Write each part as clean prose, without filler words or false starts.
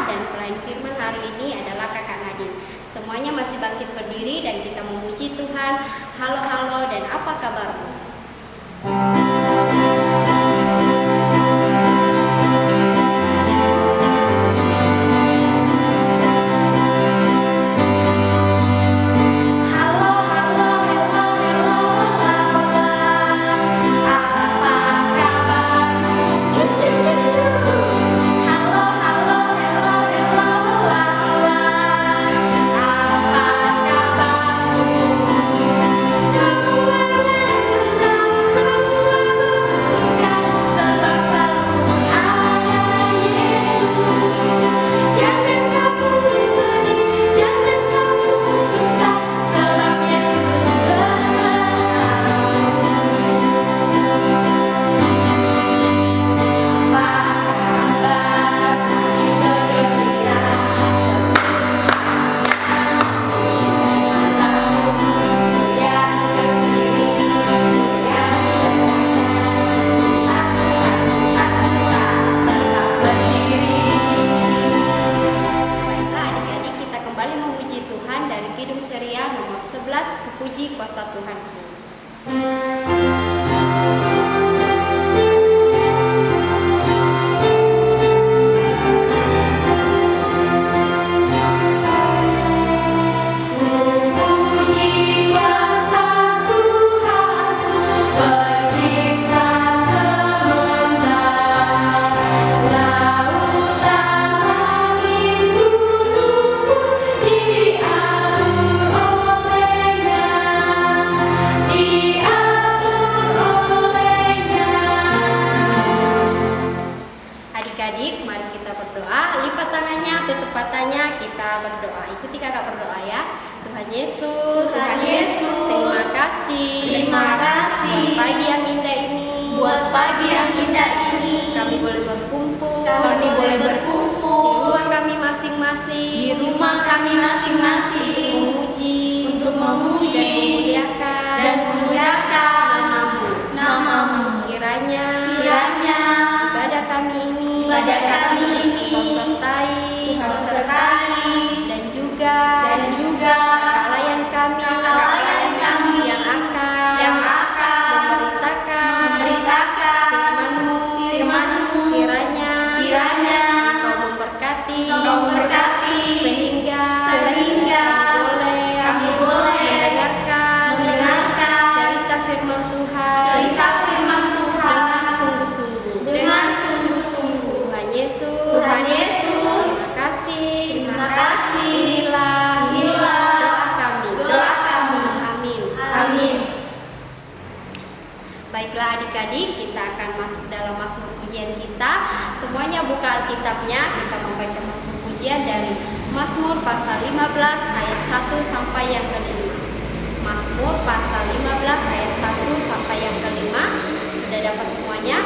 dan pelayan firman hari ini adalah Kakak Nadine. Semuanya masih bangkit berdiri dan kita memuji Tuhan. Halo dan apa kabarmu? Puji kuasa Tuhanku. Adik-adik, mari kita berdoa. Lipat tangannya, tutup matanya, kita berdoa. Ikuti kakak berdoa ya. Tuhan Yesus, terima kasih buat pagi yang indah ini. Kami boleh berkumpul di rumah kami masing-masing untuk memuji dan memuliakan namamu. Kiranya ibadah kami ini Kau sertai dan juga kekalayan kami yang akan memberitakan firman-Mu. Kiranya Kau memberkati sehingga kami boleh mendengarkan cerita firman Tuhan dengan sungguh-sungguh. Tuhan Yesus, terima kasih. Inilah doa kami. Amin. Baiklah adik-adik, kita akan masuk dalam Mazmur pujian kita. Semuanya buka Alkitabnya, kita membaca Mazmur pujian dari Mazmur pasal 15 ayat 1 sampai yang ke-5. Mazmur pasal 15 ayat 1 sampai yang ke-5. Sudah dapat semuanya?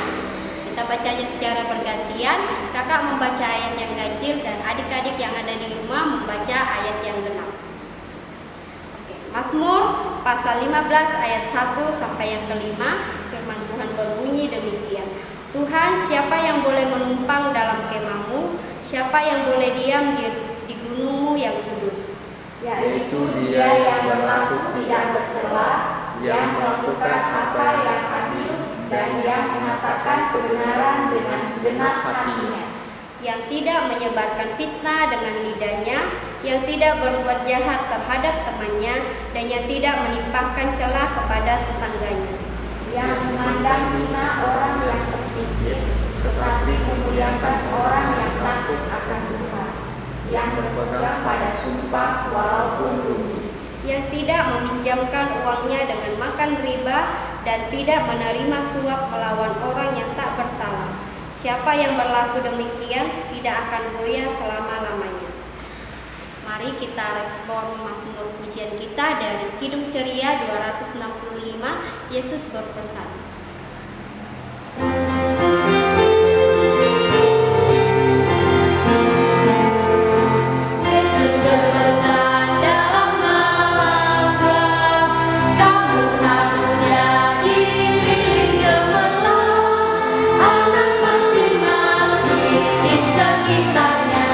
Kita bacanya secara bergantian. Kakak membaca ayat yang ganjil dan adik-adik yang ada di rumah membaca ayat yang genap. Oke, Mazmur pasal 15 ayat 1 sampai yang ke-5. Firman Tuhan berbunyi demikian. Tuhan, siapa yang boleh menumpang dalam kemah-Mu? Siapa yang boleh diam di gunung-Mu yang kudus? Yaitu Dia yang berlaku tidak bercela, yang melakukan apa yang adil, dan yang mengatakan kebenaran dengan segenap hatinya, yang tidak menyebarkan fitnah dengan lidahnya, yang tidak berbuat jahat terhadap temannya, dan yang tidak menimpakan celah kepada tetangganya, yang memandang hina orang yang tersingkir, tetapi memuliakan orang yang takut akan Tuhan, yang berpegang pada sumpah walaupun rugi, yang tidak meminjamkan uangnya dengan makan riba, dan tidak menerima suap melawan orang yang tak bersalah. Siapa yang berlaku demikian tidak akan goyah selama-lamanya. Mari kita respon Mazmur pujian kita dari Kidung Ceria 265. Yesus berpesan. Yesus berpesan. Anak masing-masing di sekitarnya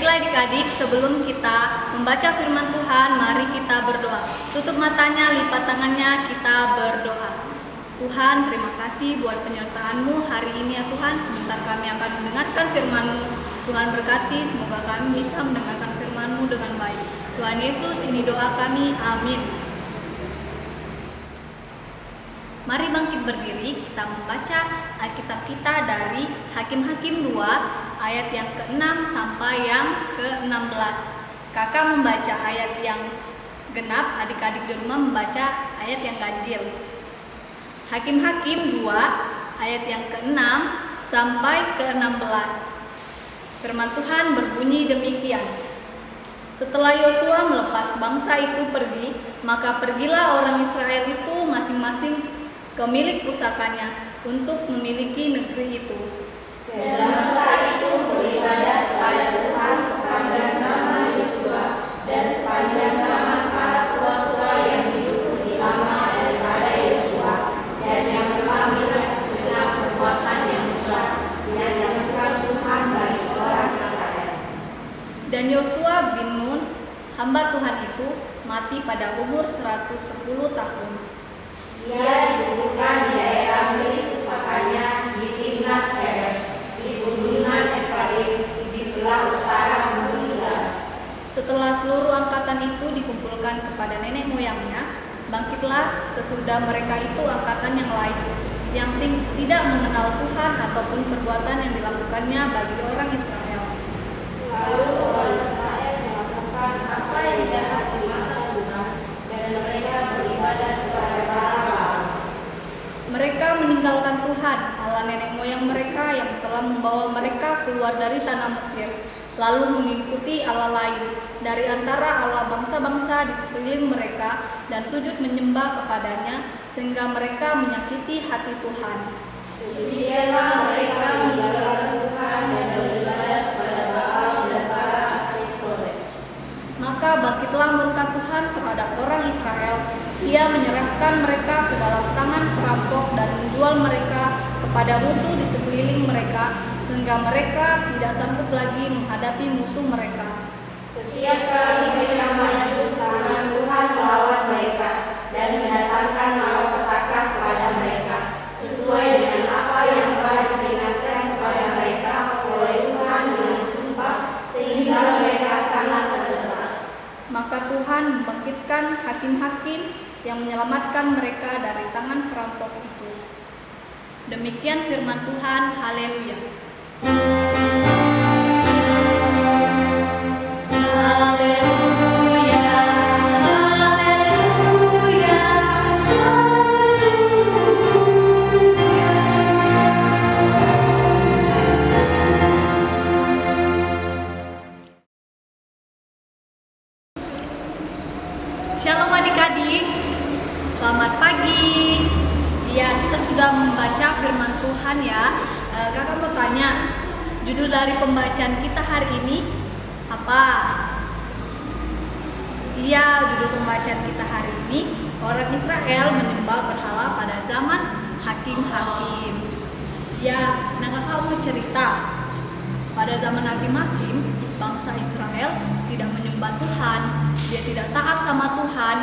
Baiklah adik-adik, sebelum kita membaca firman Tuhan, mari kita berdoa. Tutup matanya, lipat tangannya, kita berdoa. Tuhan, terima kasih buat penyertaan-Mu hari ini ya Tuhan. Sebentar kami akan mendengarkan firman-Mu. Tuhan berkati, semoga kami bisa mendengarkan firman-Mu dengan baik. Tuhan Yesus, ini doa kami. Amin. Mari bangkit berdiri, kita membaca Alkitab kita dari Hakim-Hakim 2 ayat yang ke-6 sampai yang ke-16. Kakak membaca ayat yang genap, adik-adik di rumah membaca ayat yang ganjil. Hakim-Hakim 2 ayat yang ke-6 sampai ke-16. Firman Tuhan berbunyi demikian. Setelah Yosua melepas bangsa itu pergi, maka pergilah orang Israel itu masing-masing ke milik pusakanya untuk memiliki negeri itu. Dan bangsa itu beribadah kepada Tuhan sepanjang zaman Yosua dan sepanjang zaman para tua-tua yang hidup lebih lama daripada Yosua dan yang telah melihat segala perbuatan yang besar yang dilakukan Tuhan bagi orang Israel. Dan Yosua bin Nun, hamba Tuhan itu, mati pada umur 110 tahun. Ia dikuburkan di daerah milik pusakanya di Timnat Heres, di pegunungan Efraim, di sebelah utara Gunung Gaas. Setelah seluruh angkatan itu dikumpulkan kepada nenek moyangnya, bangkitlah sesudah mereka itu angkatan yang lain, yang tidak mengenal Tuhan ataupun perbuatan yang dilakukannya bagi orang Israel. Lalu orang Israel melakukan apa yang jahat di mata Tuhan, dan mereka beribadah kepada para baal. Mereka meninggalkan Tuhan, Allah nenek moyang mereka yang telah membawa mereka keluar dari tanah Mesir, lalu mengikuti Allah lain dari antara Allah bangsa-bangsa di sekeliling mereka dan sujud menyembah kepadanya, sehingga mereka menyakiti hati Tuhan. Demikianlah mereka meninggalkan Tuhan dan beribadah kepada Baal dan para Asytoreth. Maka bangkitlah murka Tuhan terhadap orang Israel. Ia menyerahkan mereka ke dalam tangan perampok dan menjual mereka kepada musuh di sekeliling mereka, sehingga mereka tidak sanggup lagi menghadapi musuh mereka. Setiap kali mereka maju, tangan Tuhan melawan mereka dan mendatangkan malapetaka kepada mereka, sesuai dengan apa yang telah diperingatkan kepada mereka oleh Tuhan dengan sumpah, sehingga mereka sangat terdesak. Maka Tuhan membangkitkan hakim-hakim yang menyelamatkan mereka dari tangan perampok itu. Demikian firman Tuhan. Haleluya. Haleluya, haleluya, Shalom adik-adik, selamat pagi. Ya, kita sudah membaca firman Tuhan ya. Kakak mau tanya, judul dari pembacaan kita hari ini apa? Iya, judul pembacaan kita hari ini, orang Israel menyembah berhala pada zaman hakim-hakim. Ya, nah kakak mau cerita, pada zaman hakim-hakim, bangsa Israel tidak menyembah Tuhan, dia tidak taat sama Tuhan,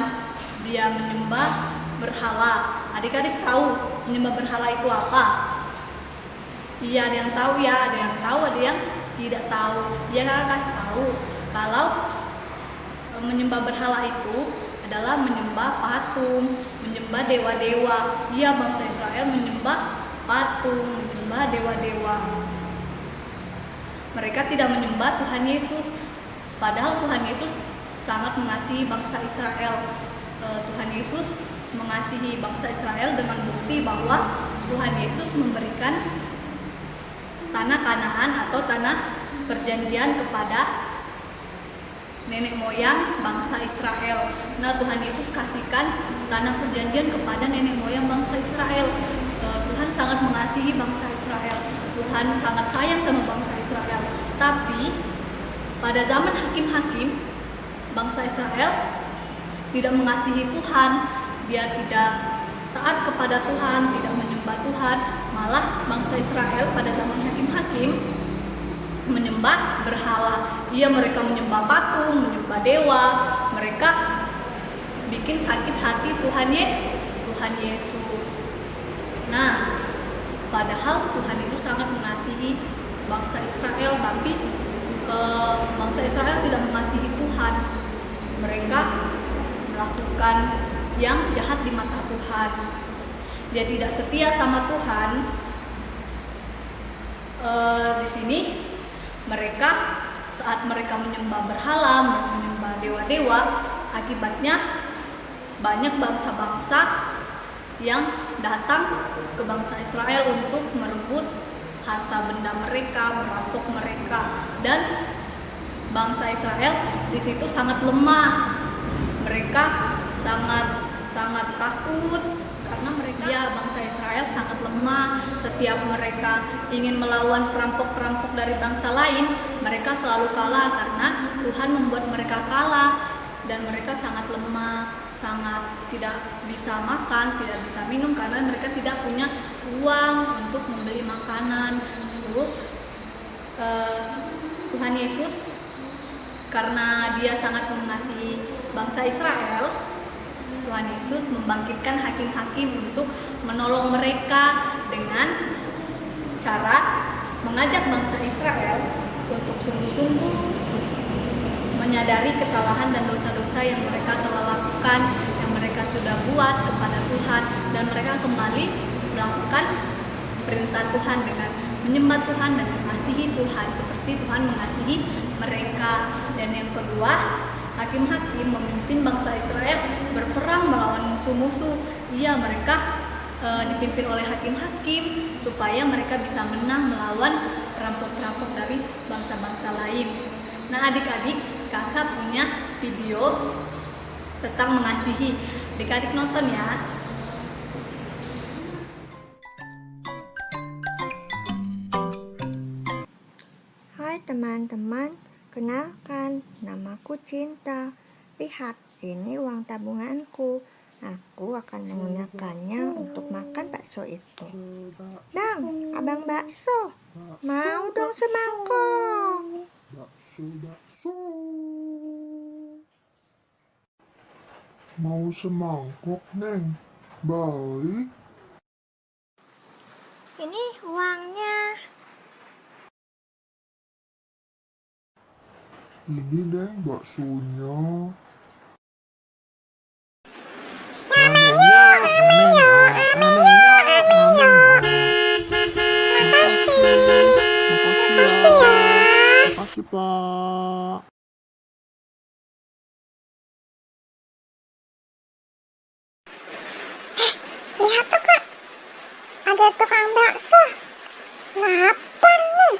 dia menyembah berhala. Adik-adik tahu menyembah berhala itu apa? Iya, ada yang tahu ya, ada yang tahu, ada yang tidak tahu. Dia kakak kasih tahu kalau menyembah berhala itu adalah menyembah patung, menyembah dewa-dewa. Iya, bangsa Israel menyembah patung, menyembah dewa-dewa. Mereka tidak menyembah Tuhan Yesus, padahal Tuhan Yesus sangat mengasihi bangsa Israel. Tuhan Yesus mengasihi bangsa Israel dengan bukti bahwa Tuhan Yesus memberikan tanah Kanaan atau tanah perjanjian kepada nenek moyang bangsa Israel. Nah, Tuhan Yesus kasihkan tanah perjanjian kepada nenek moyang bangsa Israel. Tuhan sangat mengasihi bangsa Israel. Tuhan sangat sayang sama bangsa Israel. Tapi pada zaman hakim-hakim, bangsa Israel tidak mengasihi Tuhan. Dia tidak taat kepada Tuhan, tidak menyembah Tuhan. Malah bangsa Israel pada zaman hakim-hakim menyembah berhala. Iya, mereka menyembah patung, menyembah dewa. Mereka bikin sakit hati Tuhan Yesus. Nah, padahal Tuhan Yesus sangat mengasihi bangsa Israel, tapi bangsa Israel tidak mengasihi Tuhan. Mereka melakukan yang jahat di mata Tuhan. Dia tidak setia sama Tuhan. Di sini mereka saat mereka menyembah berhala, menyembah dewa-dewa, akibatnya banyak bangsa-bangsa yang datang ke bangsa Israel untuk merebut harta benda mereka, merampok mereka, dan bangsa Israel di situ sangat lemah. Mereka sangat takut karena bangsa Israel sangat lemah. Setiap mereka ingin melawan perampok-perampok dari bangsa lain, mereka selalu kalah karena Tuhan membuat mereka kalah, dan mereka sangat lemah, sangat tidak bisa makan, tidak bisa minum karena mereka tidak punya uang untuk membeli makanan. Terus Tuhan Yesus karena dia sangat mengasihi bangsa Israel, Tuhan Yesus membangkitkan hakim-hakim untuk menolong mereka dengan cara mengajak bangsa Israel untuk sungguh-sungguh menyadari kesalahan dan dosa-dosa yang mereka telah lakukan, yang mereka sudah buat kepada Tuhan, dan mereka kembali melakukan perintah Tuhan dengan menyembah Tuhan dan mengasihi Tuhan seperti Tuhan mengasihi mereka. Dan yang kedua, hakim-hakim memimpin bangsa Israel berperang melawan musuh-musuh. Iya, mereka dipimpin oleh hakim-hakim supaya mereka bisa menang melawan perampok-perampok dari bangsa-bangsa lain. Nah, adik-adik, kakak punya video tentang mengasihi. Adik-adik nonton ya. Hai teman-teman, kenalkan, namaku Cinta. Lihat, ini uang tabunganku. Aku akan menggunakannya untuk makan bakso itu. Bang, abang bakso, mau dong semangkok. Bakso. Mau semangkok, Neng? Baik. Ini uangnya. Ini, Neng, baksonya. Makasih, Pak. Lihat tuh Kak, ada tukang bakso. Lapar nih,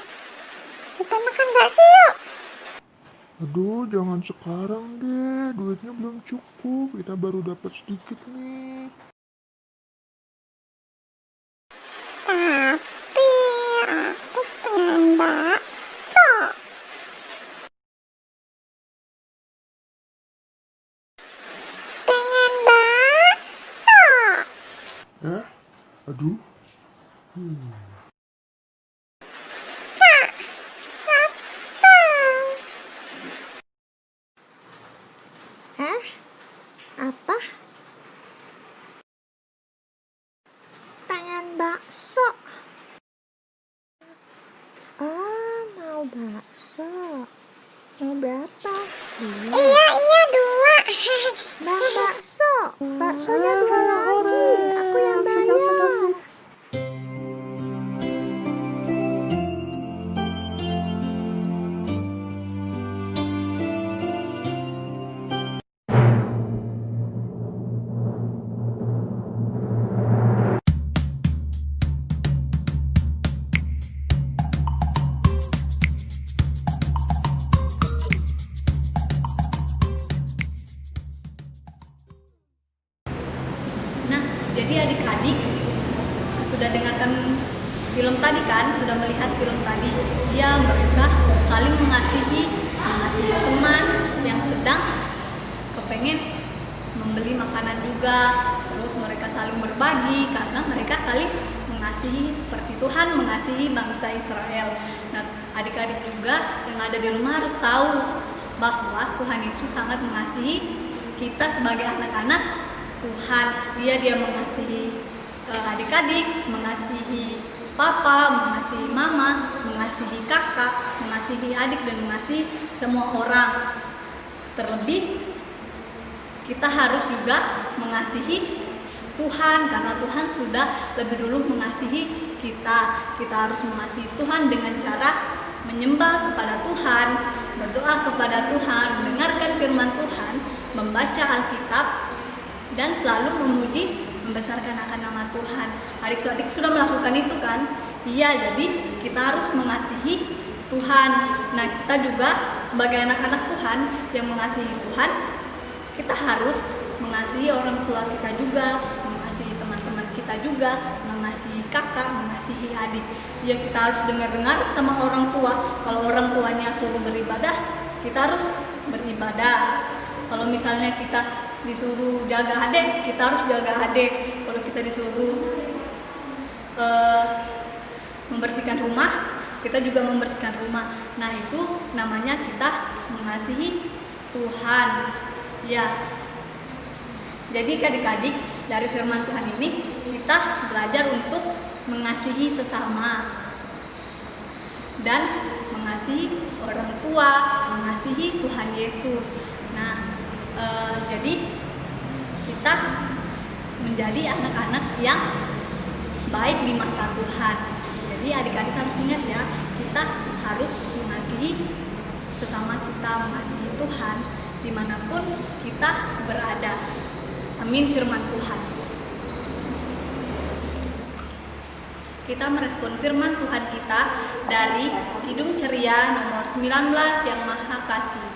kita makan bakso yuk. Aduh, jangan sekarang deh. Duitnya belum cukup. Kita baru dapat sedikit nih. Tapi aku pengen bakso. Pengen bakso. Aduh. Apa? Pengen bakso. Mau bakso. Mau berapa? Iya, 2. Bang bakso. Baksonya 2 lagi. Aku yang bayar. Nah, jadi adik-adik sudah dengarkan film tadi kan, sudah melihat film tadi. Ya, mereka saling mengasihi teman yang sedang kepengen membeli makanan juga. Terus mereka saling berbagi karena mereka saling mengasihi seperti Tuhan mengasihi bangsa Israel. Nah, adik-adik juga yang ada di rumah harus tahu bahwa Tuhan Yesus sangat mengasihi kita sebagai anak-anak Tuhan. Dia mengasihi adik-adik, mengasihi papa, mengasihi mama, mengasihi kakak, mengasihi adik, dan mengasihi semua orang. Terlebih kita harus juga mengasihi Tuhan, karena Tuhan sudah lebih dulu mengasihi kita. Kita harus mengasihi Tuhan dengan cara menyembah kepada Tuhan, berdoa kepada Tuhan, mendengarkan firman Tuhan, membaca Alkitab, dan selalu memuji, membesarkan akan nama Tuhan. Adik-adik sudah melakukan itu kan? Iya, jadi kita harus mengasihi Tuhan. Nah, kita juga sebagai anak-anak Tuhan yang mengasihi Tuhan, kita harus mengasihi orang tua kita juga, mengasihi teman-teman kita juga, mengasihi kakak, mengasihi adik. Ya, kita harus dengar-dengar sama orang tua. Kalau orang tuanya suruh beribadah, kita harus beribadah. Kalau misalnya kita disuruh jaga adik, kita harus jaga adik. Kalau kita disuruh membersihkan rumah, kita juga membersihkan rumah. Nah, itu namanya kita mengasihi Tuhan. Ya. Jadi adik-adik, dari firman Tuhan ini kita belajar untuk mengasihi sesama dan mengasihi orang tua, mengasihi Tuhan Yesus. Nah, jadi kita menjadi anak-anak yang baik di mata Tuhan. Jadi adik-adik harus ingat ya, kita harus mengasihi sesama kita, mengasihi Tuhan dimanapun kita berada. Amin firman Tuhan. Kita merespon firman Tuhan kita dari Kidung Ceria nomor 19 yang Maha Kasih.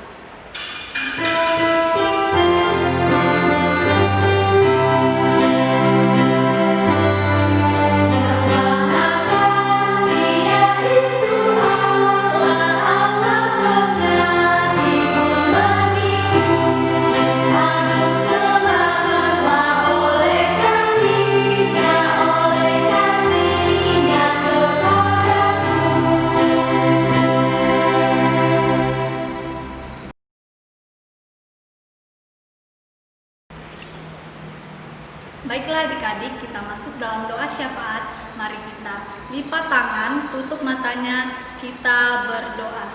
Baiklah adik-adik, kita masuk dalam doa syafaat. Mari kita lipat tangan, tutup matanya, kita berdoa.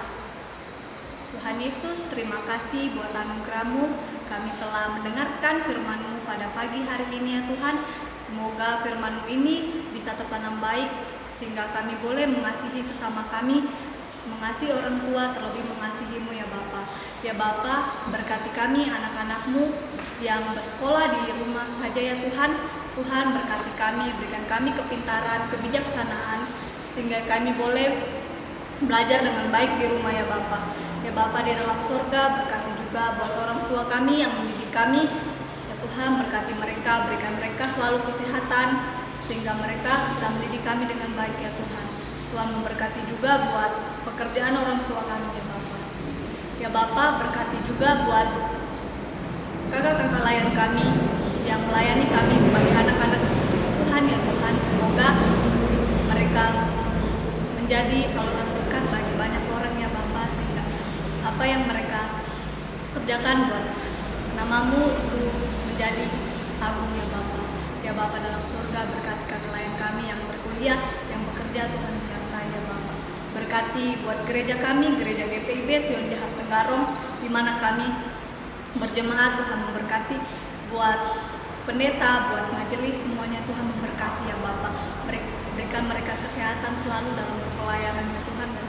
Tuhan Yesus, terima kasih buat anugerah-Mu. Kami telah mendengarkan firman-Mu pada pagi hari ini ya Tuhan. Semoga firman-Mu ini bisa tertanam baik, sehingga kami boleh mengasihi sesama kami, mengasihi orang tua, terlebih mengasihi-Mu ya Bapa. Ya Bapa, berkati kami anak-anak-Mu yang bersekolah di rumah saja ya Tuhan. Tuhan berkati kami, berikan kami kepintaran, kebijaksanaan, sehingga kami boleh belajar dengan baik di rumah ya Bapa. Ya Bapa di dalam surga, berkati juga buat orang tua kami yang mendidik kami. Ya Tuhan, berkati mereka, berikan mereka selalu kesehatan, sehingga mereka bisa mendidik kami dengan baik ya Tuhan. Tuhan memberkati juga buat pekerjaan orang tua kami ya Bapa. Ya Bapa, berkati juga buat kakak-kakak layan kami yang melayani kami sebagai anak-anak Tuhan ya Tuhan. Semoga mereka menjadi saluran berkat bagi banyak orang ya Bapa, sehingga apa yang mereka kerjakan buat nama-Mu itu menjadi agung ya Bapa. Ya Bapa dalam surga, berkati kakak layan kami yang berkuliah, yang bekerja, Tuhan menyertai ya Bapa. Berkati buat gereja kami, gereja GPIB Sion Jahat Tenggarong, di mana kami berjemaat. Tuhan memberkati buat pendeta, buat majelis, semuanya Tuhan memberkati ya Bapa. Berikan mereka kesehatan selalu dalam berpelayanan ya Tuhan, dan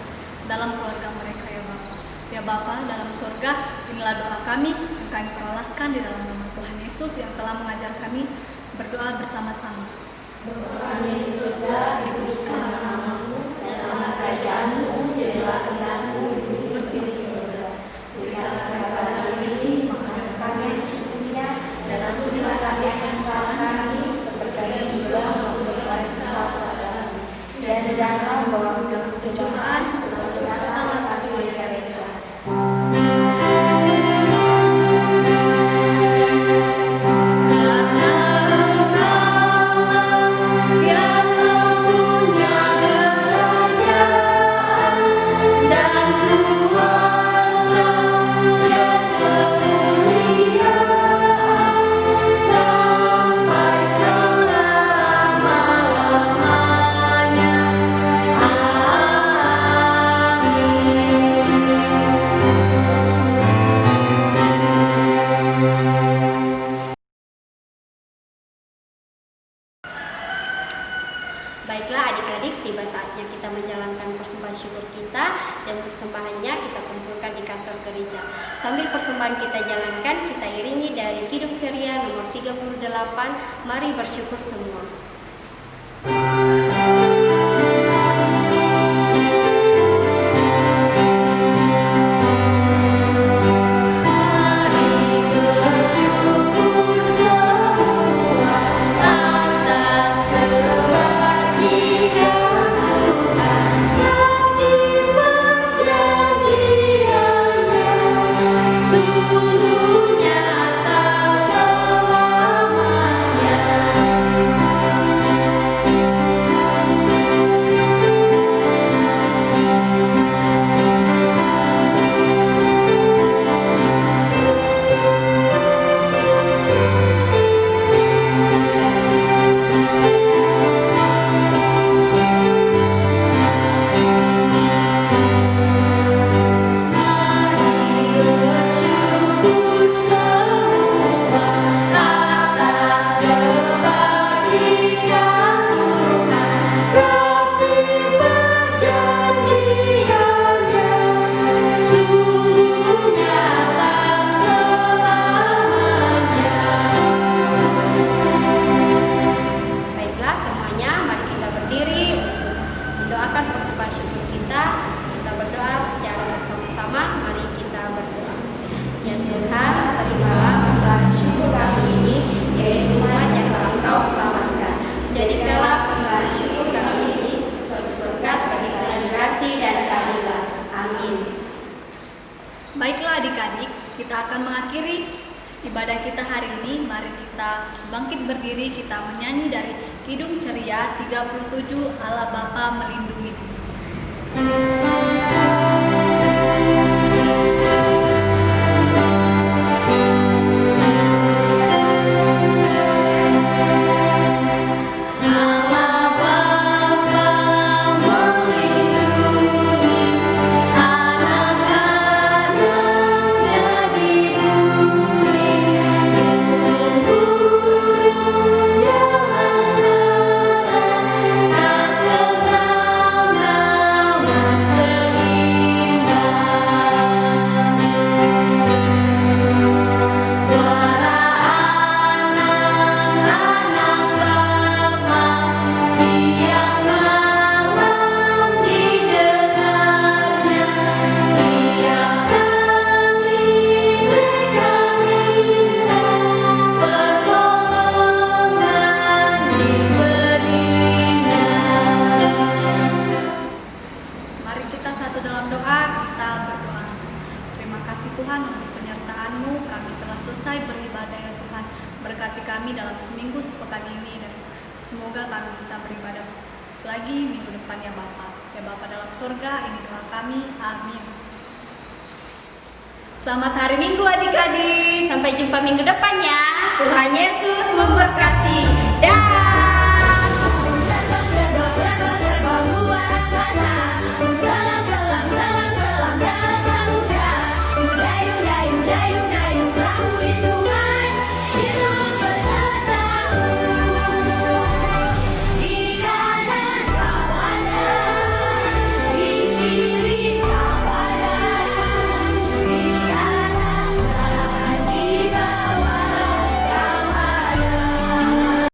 dalam keluarga mereka ya Bapa. Ya Bapa dalam surga, inilah doa kami yang kami peralaskan di dalam nama Tuhan Yesus yang telah mengajar kami berdoa bersama-sama. Bapa di surga, dikuduskanlah nama-Mu, datanglah kerajaan-Mu, jadilah kehendak-Mu seperti di surga. Berikanlah kepada kami ini makanan kami yang secukupnya, dan ampunilah kami akan kesalahan kami, seperti kami juga mengampuni orang yang salah kepada kami. Dan janganlah membawa kami dalam pencobaan, tetapi bebaskanlah kami dari yang jahat. Yang mempunyai kerajaan Sambil persembahan kita jalankan, kita iringi dari Kidung Ceria nomor 38. Mari bersyukur semua. Baiklah adik-adik, kita akan mengakhiri ibadah kita hari ini. Mari kita bangkit berdiri, kita menyanyi dari Kidung Ceria 37, Allah Bapa melindungi. Berkati kami dalam seminggu sepekan ini dan semoga kami bisa beribadah lagi minggu depan ya Bapa. Ya Bapa dalam surga, ini doa kami. Amin. Selamat hari Minggu adik-adik. Sampai jumpa minggu depan ya. Tuhan Yesus memberkati. Dah. Salam, salam, salam, salam, dalam samudra. Yuda, yuda, yuda, yuda.